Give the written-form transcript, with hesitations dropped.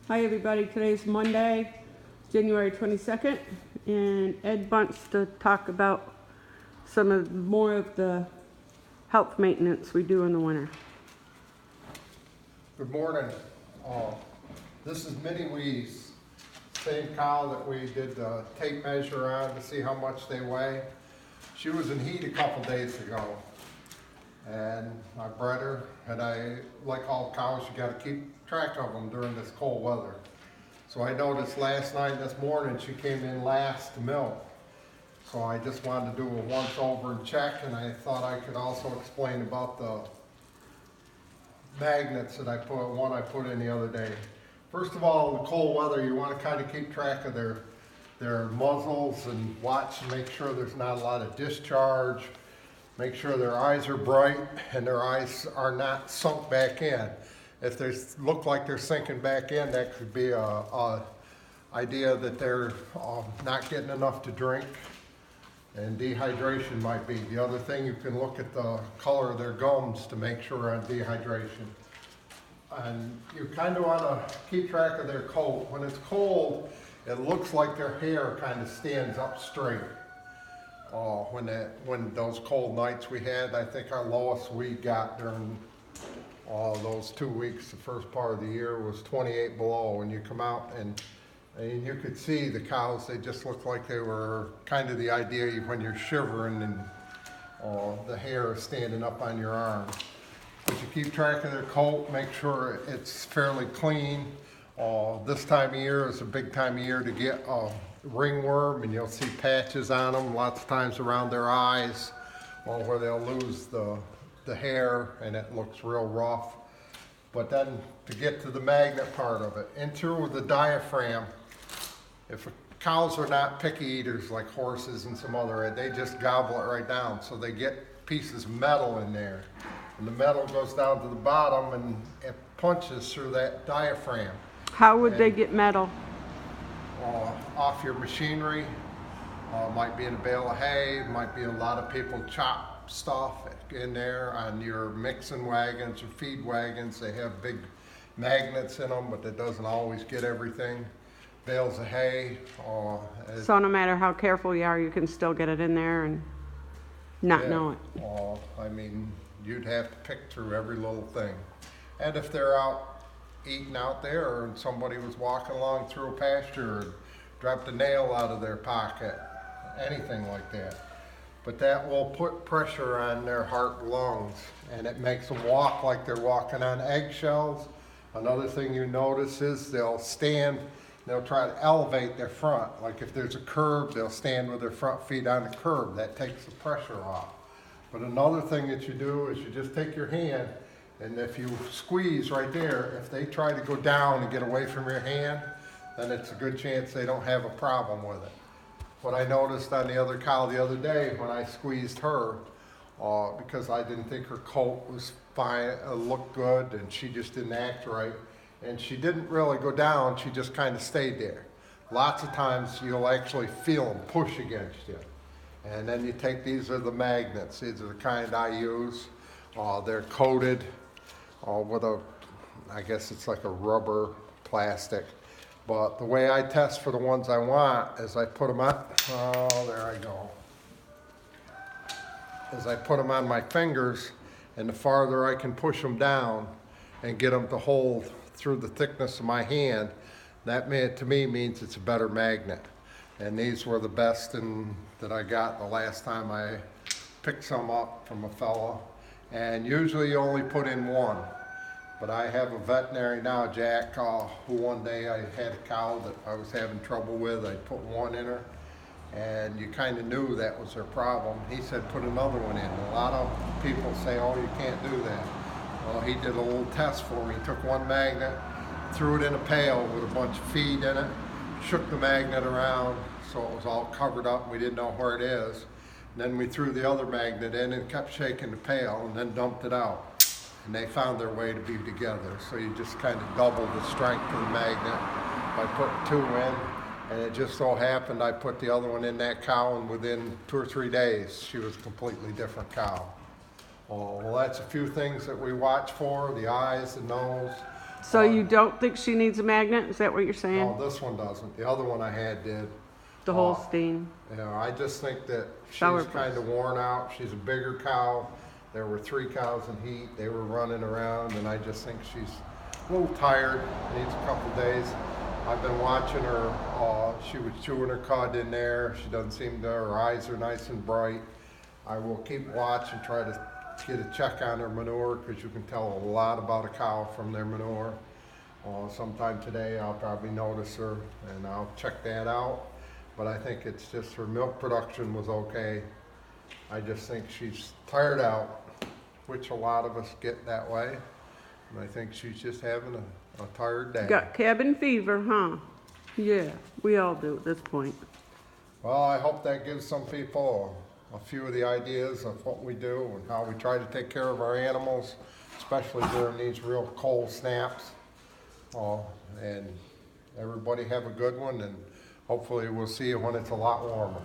Hi everybody, today's Monday, January 22nd, and Ed wants to talk about more of the health maintenance we do in the winter. Good morning. This is Mini Wheeze, same cow that we did the tape measure on to see how much they weigh. She was in heat a couple days ago, and I bred her, and like all cows, you got to keep track of them during this cold weather. So I noticed last night and this morning she came in last to milk. So I just wanted to do a once over and check, and I thought I could also explain about the magnets that I put in the other day. First of all, in the cold weather, you want to kind of keep track of their muzzles and watch and make sure there's not a lot of discharge. Make sure their eyes are bright and their eyes are not sunk back in. If they look like they're sinking back in, that could be a idea that they're not getting enough to drink, and dehydration might be. The other thing, you can look at the color of their gums to make sure on dehydration. And you kind of want to keep track of their coat. When it's cold, it looks like their hair kind of stands up straight. When those cold nights we had, I think our lowest we got during those 2 weeks, the first part of the year, was 28 below. And you come out and you could see the cows, they just looked like they were kind of the idea when you're shivering and the hair is standing up on your arm. But you keep track of their coat, make sure it's fairly clean. This time of year is a big time of year to get ringworm, and you'll see patches on them lots of times around their eyes, where they'll lose the hair and it looks real rough. But then to get to the magnet part of it, in through the diaphragm, if cows are not picky eaters like horses and some other, they just gobble it right down. So they get pieces of metal in there, and the metal goes down to the bottom and it punches through that diaphragm. How would they get metal? Off your machinery, might be in a bale of hay, might be a lot of people chop stuff in there on your mixing wagons or feed wagons. They have big magnets in them, but that doesn't always get everything. Bales of hay. So no matter how careful you are, you can still get it in there and not know it. I mean, you'd have to pick through every little thing. And if they're out eating out there, and somebody was walking along through a pasture and dropped a nail out of their pocket, anything like that. But that will put pressure on their heart and lungs, and it makes them walk like they're walking on eggshells. Another thing you notice is they'll stand, they'll try to elevate their front. Like if there's a curb, they'll stand with their front feet on the curb. That takes the pressure off. But another thing that you do is you just take your hand, and if you squeeze right there, if they try to go down and get away from your hand, then it's a good chance they don't have a problem with it. What I noticed on the other cow the other day when I squeezed her, because I didn't think her coat was fine, looked good, and she just didn't act right, and she didn't really go down, she just kind of stayed there. Lots of times you'll actually feel them push against you. And then you take, these are the magnets, these are the kind I use. They're coated with I guess it's like a rubber plastic. But the way I test for the ones I want is I put them on, there I go. Is I put them on my fingers, and the farther I can push them down and get them to hold through the thickness of my hand, that to me means it's a better magnet. And these were the best that I got the last time I picked some up from a fella. And usually you only put in one. But I have a veterinary now, Jack, who one day I had a cow that I was having trouble with. I put one in her, and you kind of knew that was her problem. He said, put another one in. A lot of people say, oh, you can't do that. Well, he did a little test for me. He took one magnet, threw it in a pail with a bunch of feed in it, shook the magnet around so it was all covered up and we didn't know where it is. And then we threw the other magnet in and kept shaking the pail and then dumped it out. And they found their way to be together. So you just kind of double the strength of the magnet by putting two in. And it just so happened I put the other one in that cow, and within 2 or 3 days, she was a completely different cow. Well, that's a few things that we watch for: the eyes, the nose, So you don't think she needs a magnet? Is that what you're saying? No, this one doesn't. The other one I had did. The Holstein. You know, I just think that she's Sourpuss. kind of worn out. She's a bigger cow. There were 3 cows in heat. They were running around, and I just think she's a little tired. Needs a couple days. I've been watching her. She was chewing her cud in there. She doesn't seem to. Her eyes are nice and bright. I will keep watch and try to get a check on her manure, because you can tell a lot about a cow from their manure. Sometime today I'll probably notice her and I'll check that out. But I think it's just her milk production was okay. I just think she's tired out, which a lot of us get that way. And I think she's just having a tired day. Got cabin fever, huh? Yeah, we all do at this point. Well, I hope that gives some people a few of the ideas of what we do and how we try to take care of our animals, especially during these real cold snaps. And everybody have a good one, and hopefully we'll see you when it's a lot warmer.